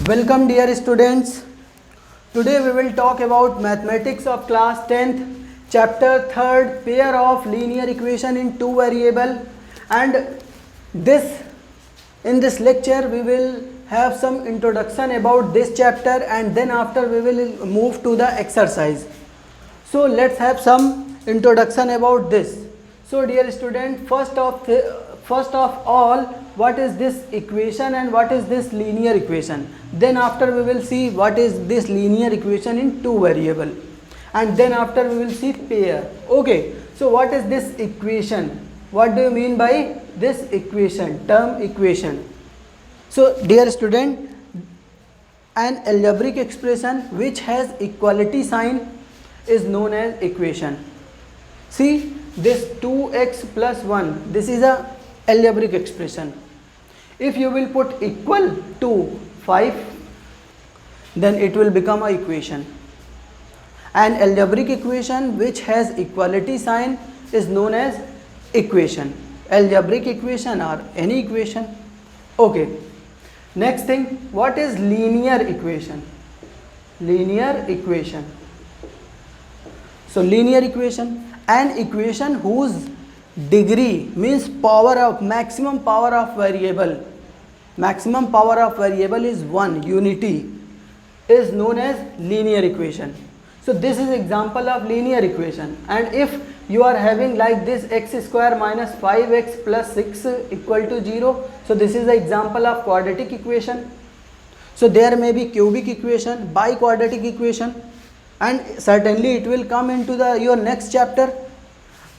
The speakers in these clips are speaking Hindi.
Welcome dear students. Today we will talk about mathematics of class 10th, chapter 3rd, pair of linear equation in two variable, and in this lecture we will have some introduction about this chapter, and then after we will move to the exercise. So let's have some introduction about this. So dear student, first of all, what is this equation and what is this linear equation. Then after we will see what is this linear equation in two variable, and then after we will see pair. Okay, so what is this equation? What do you mean by this equation, term equation? So dear student, an algebraic expression which has equality sign is known as equation. See this 2x plus 1, this is a algebraic expression. If you will put equal to 5, then it will become a equation. An algebraic equation which has equality sign is known as equation. Algebraic equation or any equation. Okay. Next thing, what is linear equation? Linear equation. So linear equation, an equation whose degree means power of maximum power of variable is 1 unity, is known as linear equation. So this is example of linear equation. And if you are having like this x square minus 5x plus 6 equal to 0, so this is the example of quadratic equation. So there may be cubic equation, biquadratic equation, and certainly it will come into your next chapter.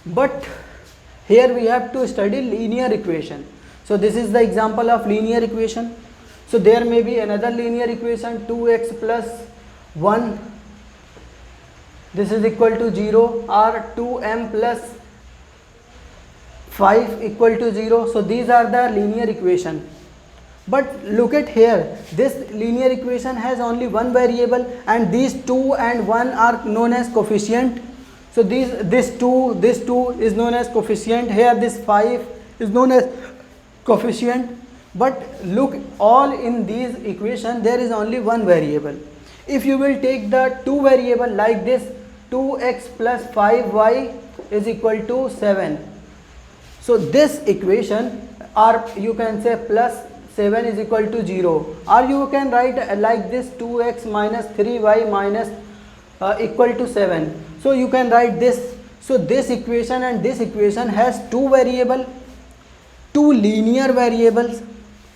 But here we have to study linear equation. So this is the example of linear equation. So there may be another linear equation, 2x plus 1, this is equal to 0, or 2m plus 5 equal to 0. So these are the linear equation. But look at here, this linear equation has only one variable, and these 2 and 1 are known as coefficient. So this 2 is known as coefficient. Here this 5 is known as coefficient. But look, all in these equation there is only one variable. If you will take the two variable like this, 2x plus 5y is equal to 7. So this equation, or you can say plus 7 is equal to 0, or you can write like this, 2x minus 3y minus equal to 7. So you can write this. So this equation and this equation has two variable, two linear variables,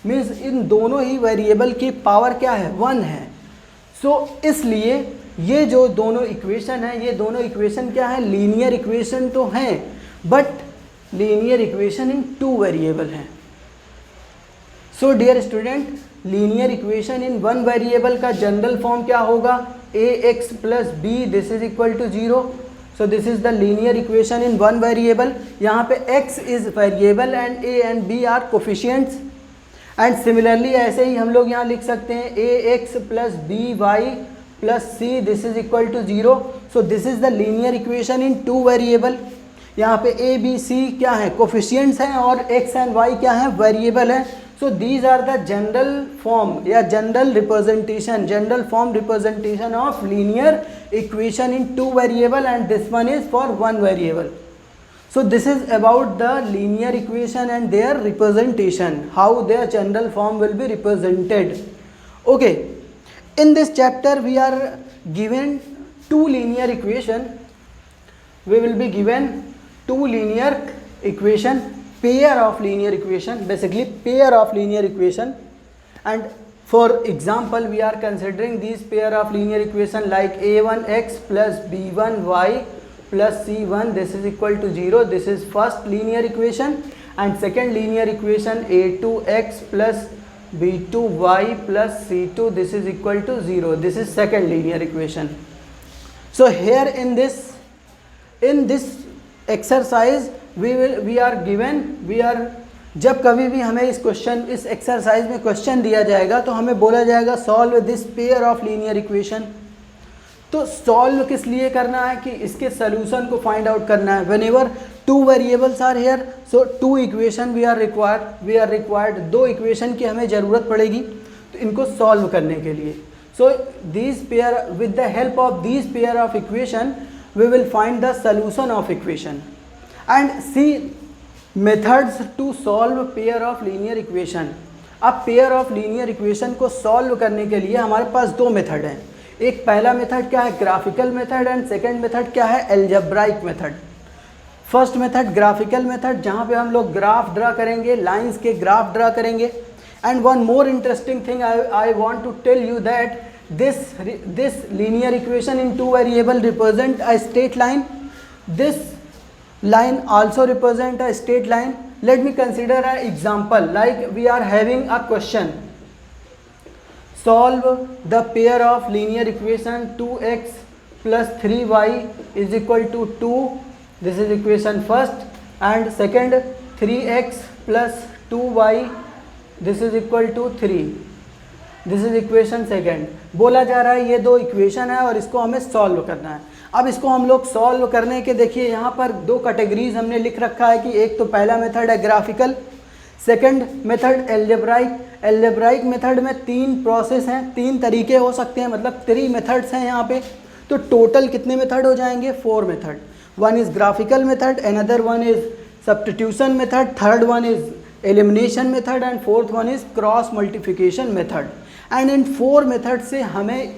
means इन दोनों ही वेरिएबल की पावर क्या है, 1 है. सो इसलिए ये जो दोनों इक्वेशन है, ये दोनों इक्वेशन क्या है, लीनियर इक्वेशन तो हैं, but linear equation in two variable हैं. So dear student, linear equation in one variable का जनरल फॉर्म क्या होगा, ax plus b, this is equal to 0. So this is the linear equation in one variable. यहाँ पे x is variable and a and b are coefficients. And similarly ऐसे ही हम लोग यहाँ लिख सकते हैं ax plus b y plus c, this is equal to 0. So this is the linear equation in two variable. यहाँ पे a b c क्या है, कोफिशिएंट्स हैं, और x एंड y क्या है, वेरिएबल है. So these are the general form या general form representation of linear equation in two variable, and this one is for one variable. So this is about the linear equation and their representation, how their general form will be represented. Okay, in this chapter we are given two linear equation. We will be given two linear equation, pair of linear equation, basically pair of linear equation. And for example, we are considering these pair of linear equation like a1x plus b1y plus c1, this is equal to 0. This is first linear equation. And second linear equation, a2x plus b2y plus c2, this is equal to 0. This is second linear equation. So here in this exercise जब कभी भी हमें इस एक्सरसाइज में क्वेश्चन दिया जाएगा तो हमें बोला जाएगा solve this pair of linear equation. तो सॉल्व किस लिए करना है, कि इसके सोल्यूशन को फाइंड आउट करना है. Whenever two variables are here, so two equation we are required, दो इक्वेशन की हमें ज़रूरत पड़ेगी. इनको सॉल्व करने के लिए। So these pair, with the help of these pair of equation we will find the solution of equation and see methods to solve pair of linear equation. अब पेयर ऑफ लीनियर इक्वेशन को सॉल्व करने के लिए हमारे पास दो मेथड हैं। एक पहला मेथड क्या है, graphical method, and second method क्या है, algebraic method. First method graphical method, जहाँ पे हम लोग ग्राफ ड्रा करेंगे, लाइंस के ग्राफ ड्रा करेंगे। And one more interesting thing I want to tell you that this linear equation in two variable represent a straight line. This line also represent a straight line. Let me consider an example, like we are having a question: solve the pair of linear equation 2x plus 3y is equal to 2. This is equation first, and second 3x plus 2y this is equal to 3. This is equation second. बोला जा रहा है ये दो इक्वेशन है और इसको हमें सॉल्व करना है। अब इसको हम लोग सॉल्व करने के, देखिए यहाँ पर दो कैटेगरीज हमने लिख रखा है कि एक तो पहला मेथड है graphical, second method algebraic. Algebraic method में तीन प्रोसेस हैं, तीन तरीके हो सकते हैं, मतलब 3 मेथड्स हैं यहाँ पे। तो टोटल कितने मेथड हो जाएंगे, 4 method. One is graphical method, another one is substitution method, third one is elimination method, and fourth one is cross multiplication method. And in 4 method से हमें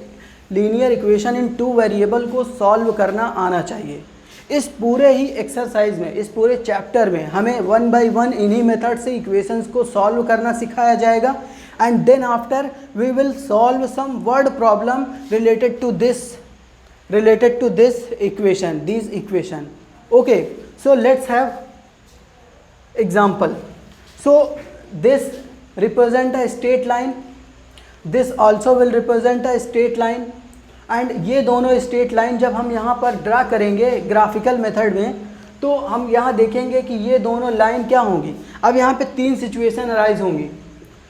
लीनियर इक्वेशन इन 2 वेरिएबल को सॉल्व करना आना चाहिए। इस पूरे ही एक्सरसाइज में, इस पूरे चैप्टर में हमें 1 बाय 1 इन्हीं मेथड से इक्वेशंस को सॉल्व करना सिखाया जाएगा। And then after we will solve some word problem related to this equation, this equation. Okay, so let's have example. So this represent a straight line, this also will represent a straight line, and ये दोनों स्ट्रेट लाइन जब हम यहाँ पर ड्रा करेंगे ग्राफिकल मेथड में, तो हम यहाँ देखेंगे कि ये दोनों लाइन क्या होंगी। अब यहाँ पे 3 सिचुएशन अराइज होंगी,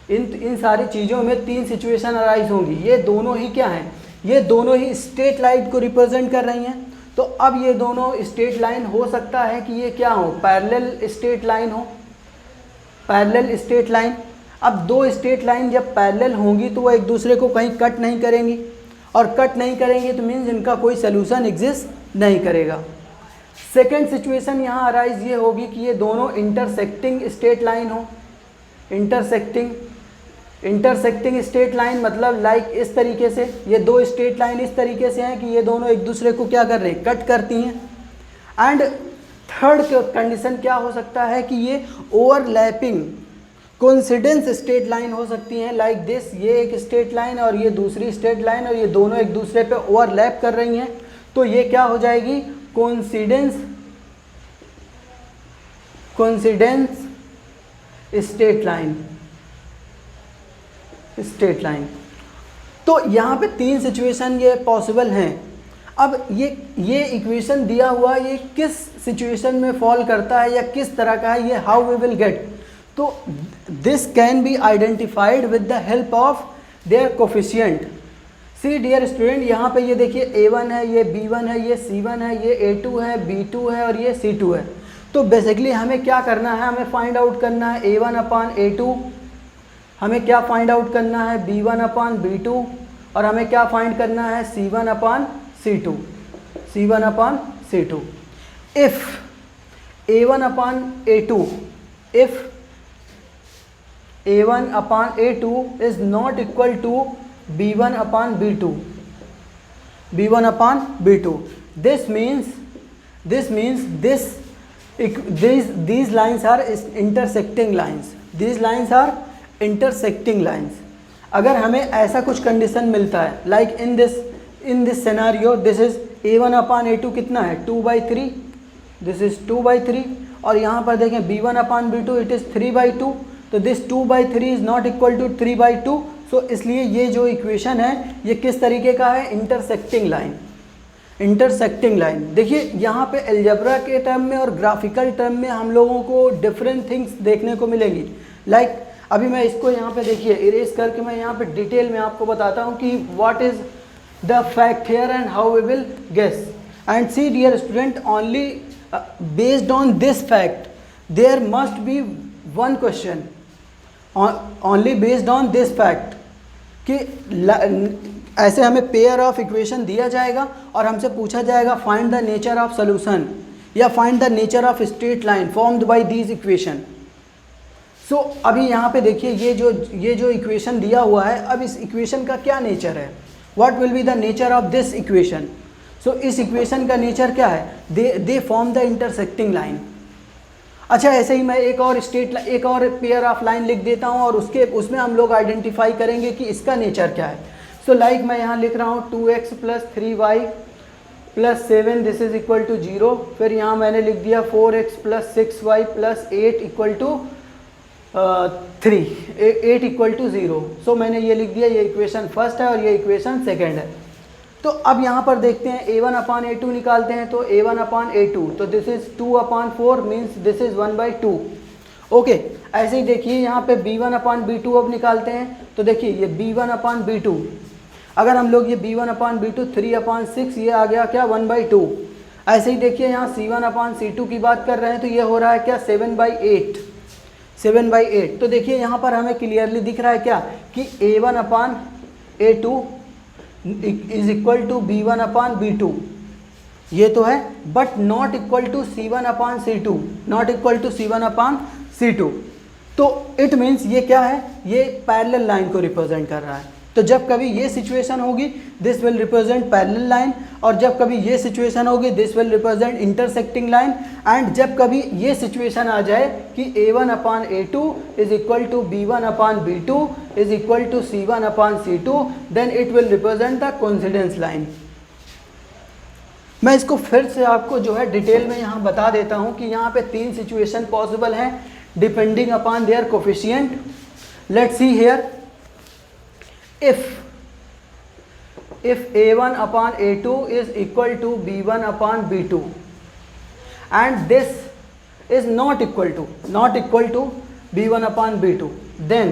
इन सारी चीज़ों में 3 सिचुएशन अराइज होंगी। ये दोनों ही क्या हैं, ये दोनों ही स्ट्रेट लाइन को रिप्रेजेंट कर रही हैं। तो अब ये दोनों स्ट्रेट लाइन हो सकता है कि ये क्या हो, पैरेलल स्ट्रेट लाइन हो, पैरेलल स्ट्रेट लाइन। अब दो स्ट्रेट लाइन जब पैरेलल होंगी तो वो एक दूसरे को कहीं कट नहीं करेंगी, और कट नहीं करेंगे तो मीन्स इनका कोई सोल्यूशन एग्जिस्ट नहीं करेगा। सेकेंड सिचुएशन यहाँ अराइज ये होगी कि ये दोनों इंटरसेक्टिंग स्ट्रेट लाइन हो। इंटरसेक्टिंग स्ट्रेट लाइन मतलब लाइक इस तरीके से, ये दो स्ट्रेट लाइन इस तरीके से हैं कि ये दोनों एक दूसरे को क्या कर रहे हैं, कट करती हैं। एंड थर्ड कंडीशन क्या हो सकता है कि ये ओवरलैपिंग कोइंसिडेंस स्ट्रेट लाइन हो सकती हैं, लाइक दिस, ये एक स्ट्रेट लाइन और ये दूसरी स्ट्रेट लाइन, और ये दोनों एक दूसरे पे ओवरलैप कर रही हैं, तो ये क्या हो जाएगी, कोइंसिडेंस स्ट्रेट लाइन। तो यहाँ पे 3 सिचुएशन ये पॉसिबल हैं। अब ये इक्वेशन दिया हुआ, ये किस सिचुएशन में फॉल करता है या किस तरह का है, ये हाउ वी विल गेट। तो this can be identified with the help of their coefficient. See dear student, यहाँ पे ये देखिए A1 है, ये B1 है, ये C1 है, ये A2 है, B2 है और ये C2 है। तो बेसिकली हमें क्या करना है, हमें फाइंड आउट करना है A1/A2, हमें क्या फाइंड आउट करना है B1/B2, और हमें क्या फाइंड करना है C1/C2। If A1/A2, if A1/A2 is not equal to B1/B2, this means these lines are intersecting lines, these lines are intersecting lines। अगर हमें ऐसा कुछ कंडीशन मिलता है, like in this scenario, this is A1/A2 कितना है 2/3, this is 2/3, और यहाँ पर देखें B1/B2 it is 3/2, तो this 2/3 is not equal to 3/2। So इसलिए ये जो इक्वेशन है ये किस तरीके का है, इंटरसेक्टिंग लाइन। देखिए यहाँ पे अलजेब्रा के टर्म में और ग्राफिकल टर्म में हम लोगों को डिफरेंट थिंग्स देखने को मिलेगी। लाइक अभी मैं इसको यहाँ पे देखिए इरेज करके मैं यहाँ पे डिटेल में आपको बताता हूँ कि what is the fact here and how we will guess. And see dear student, only based on this fact there must be one question, only based on this fact कि ऐसे हमें पेयर ऑफ इक्वेशन दिया जाएगा और हमसे पूछा जाएगा find the nature of solution या find the nature of straight line formed by these equation. So अभी यहाँ पे देखिए ये जो इक्वेशन दिया हुआ है, अब इस इक्वेशन का क्या नेचर है, what will be the nature of this equation. So इस इक्वेशन का नेचर क्या है, they form the intersecting line. अच्छा, ऐसे ही मैं एक और पेयर ऑफ लाइन लिख देता हूँ और उसमें हम लोग आइडेंटिफाई करेंगे कि इसका नेचर क्या है। सो लाइक मैं यहाँ लिख रहा हूँ 2x + 3y + 7 this is equal to 0। फिर यहाँ मैंने लिख दिया 4x + 6y + 8 equal to 3, 8 equal to 0। So मैंने ये लिख दिया, ये इक्वेशन फर्स्ट है और ये इक्वेशन सेकेंड है। तो अब यहाँ पर देखते हैं a1/a2 निकालते हैं, तो a1/a2 तो this is 2/4 means this is 1/2। Okay, ऐसे ही देखिए यहाँ पे b1/b2 अब निकालते हैं, तो देखिए ये b1/b2, अगर हम लोग ये b1/b2 3/6 ये आ गया क्या 1/2। ऐसे ही देखिए यहाँ c1/c2 की बात कर रहे हैं, तो ये हो रहा है क्या 7/8। तो देखिए यहाँ पर हमें क्लियरली दिख रहा है क्या कि a1/a2 is equal to b1/b2, ये तो है, but not equal to c1/c2, not equal to c1/c2। तो इट मीन्स ये क्या है, ये पैरेलल लाइन को रिप्रेजेंट कर रहा है। तो जब कभी ये सिचुएशन होगी this will represent parallel line, और जब कभी ये सिचुएशन होगी this will represent intersecting line, and जब कभी ये सिचुएशन आ जाए कि a1/a2 is equal to b1/b2 is equal to c1/c2 then it will represent the coincidence line. मैं इसको फिर से आपको जो है डिटेल में यहाँ बता देता हूँ कि यहाँ पे 3 सिचुएशन पॉसिबल हैं depending upon their coefficient. Let's see here, if a1/a2 is equal to b1/b2 and this is not equal to b1/b2, then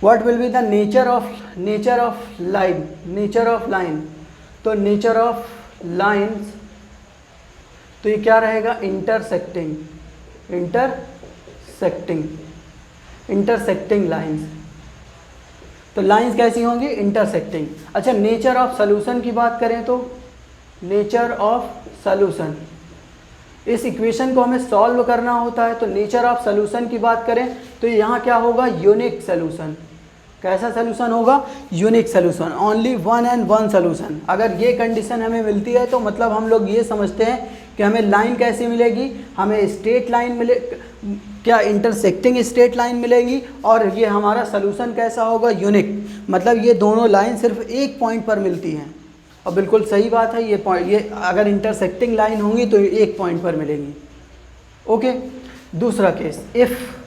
what will be the nature of line? तो nature of lines, तो ये क्या रहेगा, इंटरसेक्टिंग लाइन्स। तो लाइंस कैसी होंगी, इंटरसेक्टिंग। अच्छा, नेचर ऑफ सॉल्यूशन की बात करें तो नेचर ऑफ सॉल्यूशन, इस इक्वेशन को हमें सॉल्व करना होता है, तो नेचर ऑफ सॉल्यूशन की बात करें तो यहाँ क्या होगा, यूनिक सॉल्यूशन। कैसा सॉल्यूशन होगा, unique solution, only one and one solution. अगर ये कंडीशन हमें मिलती है तो मतलब हम लोग ये समझते हैं कि हमें लाइन कैसी मिलेगी, हमें स्ट्रेट लाइन मिले, क्या इंटरसेक्टिंग स्ट्रेट लाइन मिलेगी, और ये हमारा सॉल्यूशन कैसा होगा, यूनिक। मतलब ये दोनों लाइन सिर्फ एक पॉइंट पर मिलती हैं, और बिल्कुल सही बात है, ये अगर इंटरसेक्टिंग लाइन होंगी तो एक पॉइंट पर मिलेंगी। ओके, दूसरा case, if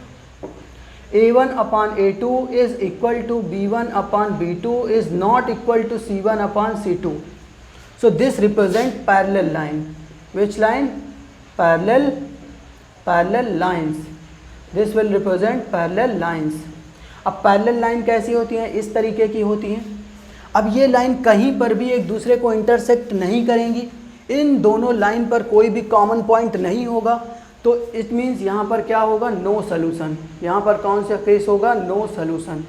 a1/a2 is equal to b1/b2 is not equal to c1/c2, so this represent parallel line. Which line? Parallel lines. This will represent parallel lines. अब पैरेलल लाइन कैसी होती हैं, इस तरीके की होती हैं। अब ये लाइन कहीं पर भी एक दूसरे को इंटरसेक्ट नहीं करेंगी, इन दोनों लाइन पर कोई भी कॉमन पॉइंट नहीं होगा, तो इट मीन्स यहाँ पर क्या होगा, नो सॉल्यूशन। यहाँ पर कौन सा केस होगा, नो सॉल्यूशन।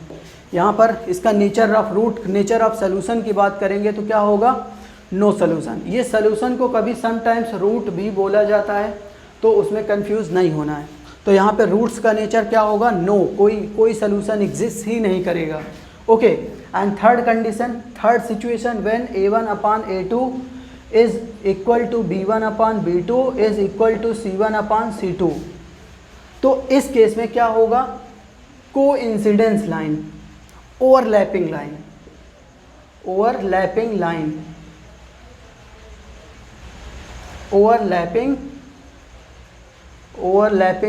यहाँ पर इसका नेचर ऑफ सॉल्यूशन की बात करेंगे तो क्या होगा, नो सॉल्यूशन। ये सॉल्यूशन को कभी समटाइम्स रूट भी बोला जाता है, तो उसमें कंफ्यूज नहीं होना है। तो यहाँ पे रूट्स का नेचर क्या होगा, नो, कोई सॉल्यूशन एग्जिस्ट ही नहीं करेगा। Okay, and third condition, third situation, when a1/a2 is equal to b1/b2 is equal to c1/c2, तो इस केस में क्या होगा, coincidence line, overlapping line, overlapping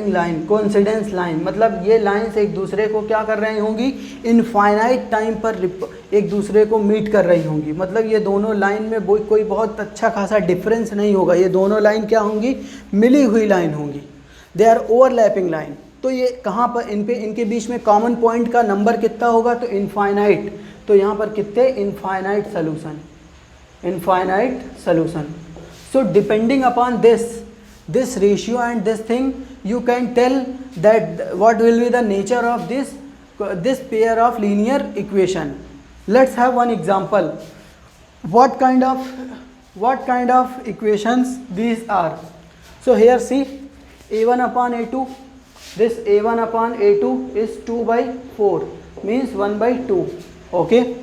line, coincidence line, मतलब ये लाइंस एक दूसरे को क्या कर रही होंगी, इनफाइनाइट टाइम पर एक दूसरे को मीट कर रही होंगी। मतलब ये दोनों लाइन में कोई बहुत अच्छा खासा डिफरेंस नहीं होगा, ये दोनों लाइन क्या होंगी, मिली हुई लाइन होंगी, दे आर ओवरलैपिंग लाइन। तो ये कहाँ पर इनके बीच में कॉमन पॉइंट का नंबर कितना होगा, तो इनफाइनाइट। तो यहाँ पर कितने, infinite solution. So depending upon this ratio and this thing, you can tell that what will be the nature of this this pair of linear equation. Let's have one example. What kind of equations these are? So here see, a1 upon a2, this a1 upon a2 is 2 by 4, means 1 by 2. Okay,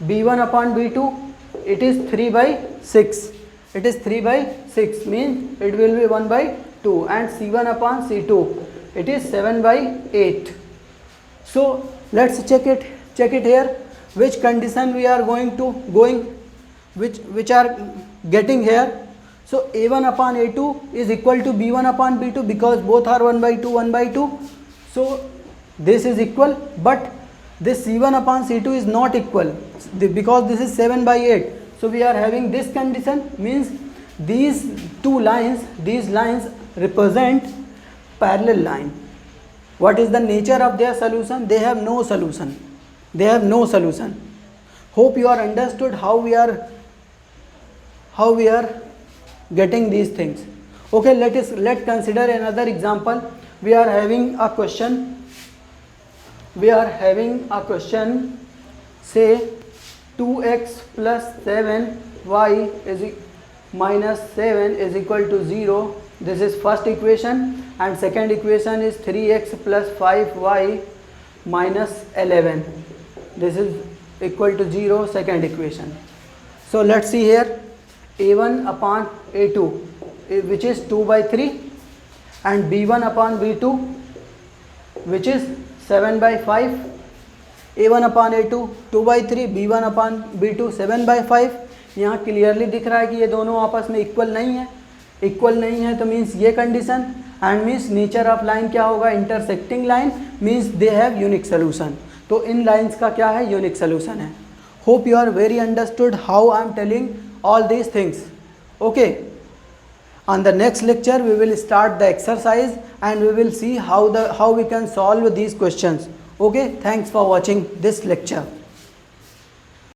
b1 upon b2, it is 3 by 6, it is 3 by 6, means it will be 1 by 2, and c1 upon c2, it is 7 by 8. So let's check it here, which condition we are which are getting here. So a1 upon a2 is equal to b1 upon b2, because both are 1 by 2, 1 by 2. So this is equal, but this c1 upon c2 is not equal, because this is 7 by 8. So we are having this condition, means these lines represent parallel line. What is the nature of their solution? They have no solution. Hope you are understood how we are getting these things. Okay, let's consider another example. We are having a question, say 2x plus 7y minus 7 is equal to 0. This is first equation, and second equation is 3x plus 5y minus 11. This is equal to 0, second equation. So let's see here, a1 upon a2, which is 2 by 3, and b1 upon b2, which is 7 by 5. a1 upon a2 2 by 3, b1 upon b2 7 by 5. यहाँ क्लियरली दिख रहा है कि ये दोनों आपस में इक्वल नहीं है, तो मीन्स ये condition, and means nature of line क्या होगा, intersecting line, means they have unique solution. तो इन लाइन्स का क्या है, यूनिक सोल्यूशन है. Hope you are very understood how I am telling all these things. Okay, on the next lecture we will start the exercise and we will see how we can solve these questions. Okay, thanks for watching this lecture.